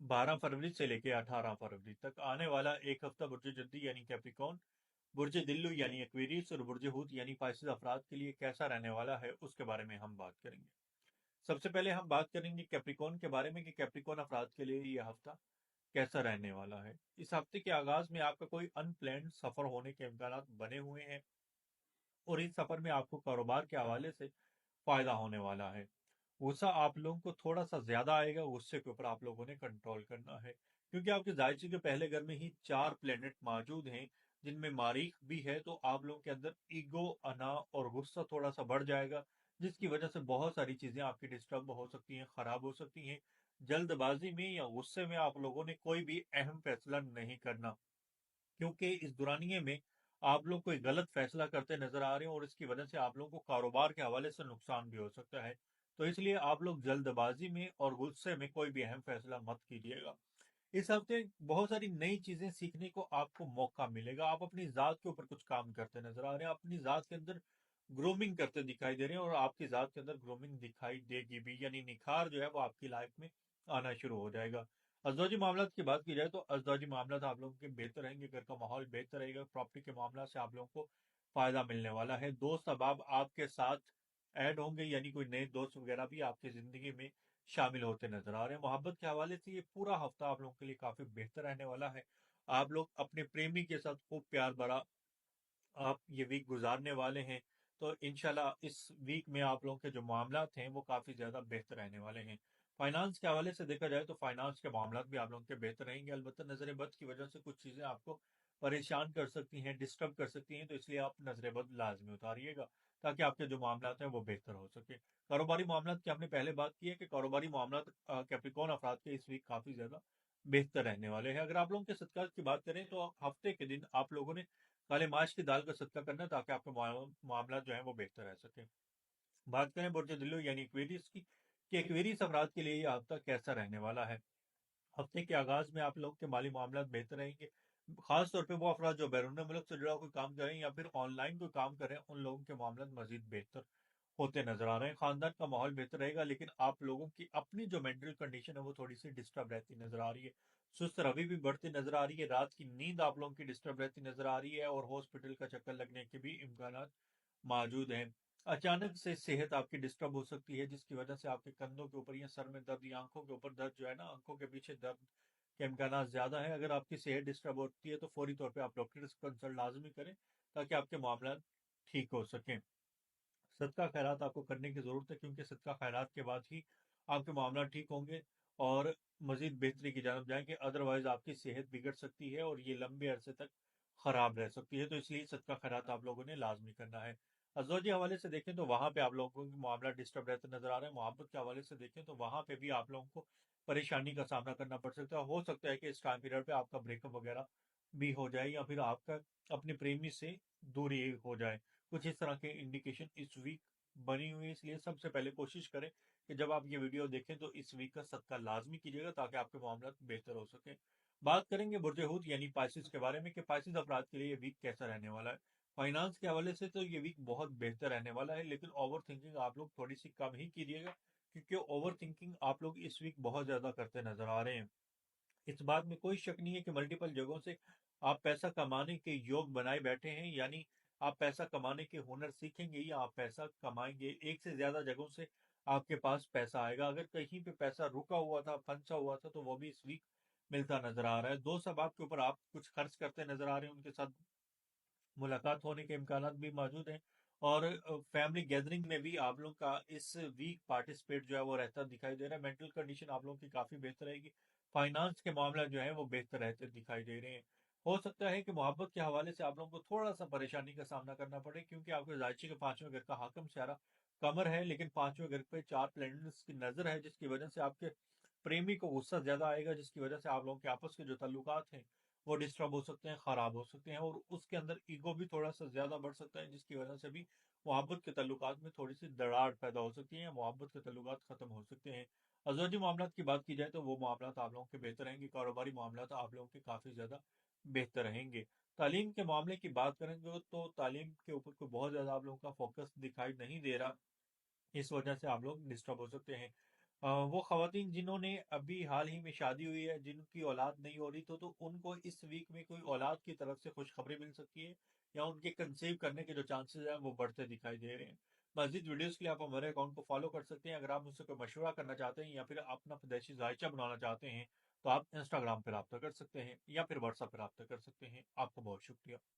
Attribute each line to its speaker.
Speaker 1: 12 फरवरी से लेके 18 फरवरी तक आने वाला एक हफ्ता बुर्ज जद्दी यानी कैप्रिकॉर्न, बुर्ज दिल्लू यानी एक्वेरियस और बुर्ज हूत यानी पाइसेस अफराद के लिए कैसा रहने वाला है उसके बारे में हम बात करेंगे। सबसे पहले हम बात करेंगे कैप्रिकॉर्न के बारे में कि कैप्रिकॉर्न अफराद के लिए यह हफ्ता कैसा रहने वाला है। इस हफ्ते के आगाज में आपका कोई अनप्लैन्ड सफर होने के इम्कान बने हुए हैं और इस सफर में आपको कारोबार के हवाले से फायदा होने वाला है। गुस्सा आप लोगों को थोड़ा सा ज्यादा आएगा, गुस्से के ऊपर आप लोगों ने कंट्रोल करना है क्योंकि आपके जायचे के पहले घर में ही 4 प्लेनेट मौजूद हैं जिनमें मारीख भी है। तो आप लोगों के अंदर ईगो, अना और गुस्सा थोड़ा सा बढ़ जाएगा, जिसकी वजह से बहुत सारी चीजें आपकी डिस्टर्ब हो सकती हैं, खराब हो सकती हैं। जल्दबाजी में या गुस्से में आप लोगों ने कोई भी अहम फैसला नहीं करना, क्योंकि इस दुरानिये में आप लोग कोई गलत फैसला करते नजर आ रहे हैं और इसकी वजह से आप लोगों को कारोबार के हवाले से नुकसान भी हो सकता है। तो इसलिए आप लोग जल्दबाजी में और गुस्से में कोई भी अहम फैसला मत कीजिएगा। इस हफ्ते बहुत सारी नई चीजें सीखने को आपको मौका मिलेगा। आप अपनी जात के ऊपर कुछ काम करते नजर आ रहे हैं, अपनी जात के अंदर ग्रूमिंग करते दिखाई दे रहे हैं और आपकी जात के अंदर ग्रूमिंग दिखाई देगी भी, यानी निखार जो है वो आपकी लाइफ में आना शुरू हो जाएगा। अजदवाजी मामलात की बात की जाए तो अजदवाजी मामलात आप लोगों के बेहतर रहेंगे, घर का माहौल बेहतर रहेगा, प्रॉपर्टी के मामला से आप लोगों को फायदा मिलने वाला है। दोस्त अहबाब आपके साथ ऐड होंगे, यानी कोई नए दोस्त वगैरह भी आपकी जिंदगी में शामिल होते नजर आ रहे हैं। मोहब्बत के हवाले से ये पूरा हफ्ता आप लोगों के लिए काफी बेहतर रहने वाला है। आप लोग अपने प्रेमी के साथ खूब प्यार भरा आप ये वीक गुजारने वाले हैं। तो इंशाल्लाह इस वीक में आप लोगों के जो मामलात हैं वो काफी ज्यादा बेहतर रहने वाले हैं। फाइनेंस के हवाले से देखा जाए तो फाइनेंस के मामलात भी आप लोगों के बेहतर रहेंगे। अलबत्ता नजर बद की वजह से कुछ चीजें आपको परेशान कर सकती हैं, डिस्टर्ब कर सकती हैं, तो इसलिए आप नजर बद लाजमी उतारिएगा ताकि आपके जो मामलात हैं वो बेहतर हो सके। कारोबारी मामलात की आपने पहले बात की है कि कारोबारी मामलात कैप्रिकॉर्न अफराद के इस वीक काफी ज्यादा बेहतर रहने वाले हैं। अगर आप लोगों के सदकात की बात करें तो हफ्ते के दिन आप लोगों ने काले माश की दाल का सदका करना है ताकि आपके मामला जो है वो बेहतर रह सके। बात करें बुर्ज दिल्लो यानी एक्वेरियस की, कि एक्वेरियस अफराद के लिए ये हफ्ता कैसा रहने वाला है। हफ्ते के आगाज में आप लोगों के माली मामला बेहतर रहेंगे। खास तौर पे वो अफराद जो बैरून मुल्क से जुड़ा कोई काम करें या फिर ऑनलाइन कोई काम करें, उन लोगों के मामला मजीद बेहतर होते नजर आ रहे हैं। खानदान का माहौल बेहतर रहेगा, लेकिन आप लोगों की अपनी जो मेंटल कंडीशन है वो थोड़ी सी डिस्टर्ब रहती नजर आ रही है। सुस्त रवि भी बढ़ती नजर आ रही है, रात की नींद आप लोगों की डिस्टर्ब रहती नजर आ रही है और हॉस्पिटल का चक्कर लगने के भी इम्कान मौजूद हैं। अचानक से सेहत आपकी डिस्टर्ब हो सकती है, जिसकी वजह से आपके कंधों के ऊपर या सर में दर्द या आंखों के ऊपर दर्द जो है ना, आंखों के पीछे दर्द के इम्कान ज्यादा है। अगर आपकी सेहत डिस्टर्ब होती है तो फौरी तौर पे आप डॉक्टर से कंसल्ट लाजमी करें ताकि आपके मामला ठीक हो सके। सदका खैरात आपको करने की जरूरत है, क्योंकि सदका खैरात के बाद ही आपके मामला ठीक होंगे और मजीद बेहतरी की जानब जाएंगे। अदरवाइज आपकी सेहत बिगड़ सकती है और ये लंबे अरसे तक खराब रह सकती है। तो इसलिए सदका खैरात आप लोगों ने लाजमी करना है। अजवाजी हवाले से देखें तो वहां पे आप लोगों को मामला डिस्टर्ब रहते नजर आ रहे हैं। मोहब्बत के हवाले से देखें तो वहां पे भी आप लोगों को परेशानी का सामना करना पड़ सकता है। हो सकता है कि इस टाइम पीरियड पे आपका ब्रेकअप वगैरह भी हो जाए या फिर आपका अपने प्रेमी से दूरी हो जाए। कुछ इस तरह के इंडिकेशन इस वीक बनी हुई है। इसलिए सबसे पहले कोशिश करें कि जब आप ये वीडियो देखें तो इस वीक का सदका लाजमी कीजिएगा ताकि आपके मामला बेहतर हो सके। बात करेंगे बुर्ज हूत यानी पाइसिस के बारे में कि पाइसिस अपराध के लिए ये वीक कैसा रहने वाला है। फाइनेंस के हवाले से तो ये वीक बहुत बेहतर रहने वाला है, लेकिन ओवर थिंकिंग आप लोग थोड़ी सी कम ही कीजिएगा, क्योंकि ओवर थिंकिंग आप लोग इस वीक बहुत ज्यादा करते नजर आ रहे हैं। इस बात में कोई शक नहीं है कि मल्टीपल जगहों से आप पैसा कमाने के योग बनाए बैठे हैं, यानी आप पैसा कमाने के हुनर सीखेंगे या आप पैसा कमाएंगे। एक से ज्यादा जगहों से आपके पास पैसा आएगा। अगर कहीं पे पैसा रुका हुआ था, फंसा हुआ था, तो वो भी इस वीक मिलता नजर आ रहा है। दोस्त अब आपके ऊपर आप कुछ खर्च करते नजर आ रहे हैं, उनके साथ मुलाकात होने के इम्कान भी मौजूद हैं और फैमिली गैदरिंग में भी आप लोग का इस वीक पार्टिसिपेट जो है वो रहता दिखाई दे रहा है। मेंटल कंडीशन आप लोगों की काफी बेहतर रहेगी। फाइनेंस के मामला जो है वो बेहतर रहते दिखाई दे रहे हैं। हो सकता है कि मोहब्बत के हवाले से आप लोगों को थोड़ा सा परेशानी का सामना करना पड़े, क्योंकि आपके जायचे के पांचवें घर का हाकम सारा कमर है, लेकिन पांचवें घर पे 4 प्लैनेट्स की नजर है, जिसकी वजह से आपके प्रेमी को गुस्सा ज्यादा आएगा, जिसकी वजह से आप लोगों के आपस के जो ताल्लुकात हैं वो डिस्टर्ब हो सकते हैं, खराब हो सकते हैं और उसके अंदर ईगो भी थोड़ा सा ज्यादा बढ़ सकता है, जिसकी वजह से भी मोहब्बत के ताल्लुकात में थोड़ी सी दरार पैदा हो सकती है, मोहब्बत के ताल्लुकात खत्म हो सकते हैं। अजवाजी मामलात की बात की जाए तो वो मामलात आप लोगों के बेहतर रहेंगे। कारोबारी मामलात आप लोगों के काफी ज्यादा बेहतर रहेंगे। तालीम के मामले की बात करेंगे तो तालीम के ऊपर कोई बहुत ज्यादा आप लोगों का फोकस दिखाई नहीं दे रहा, इस वजह से आप लोग डिस्टर्ब हो सकते हैं। वो ख़वातीन जिन्होंने अभी हाल ही में शादी हुई है, जिनकी औलाद नहीं हो रही, तो उनको इस वीक में कोई औलाद की तरफ से खुशखबरी मिल सकती है, या उनके कंसीव करने के जो चांसेस हैं वो बढ़ते दिखाई दे रहे हैं। मज़ीद वीडियोस के लिए आप हमारे अकाउंट को फॉलो कर सकते हैं। अगर आप मुझसे कोई मशवरा करना चाहते हैं या फिर अपना पैदाइशी जायचा बनाना चाहते हैं, तो आप इंस्टाग्राम पर रब्ता कर सकते हैं या फिर व्हाट्सएप पर रब्ता कर सकते हैं। आपका बहुत शुक्रिया।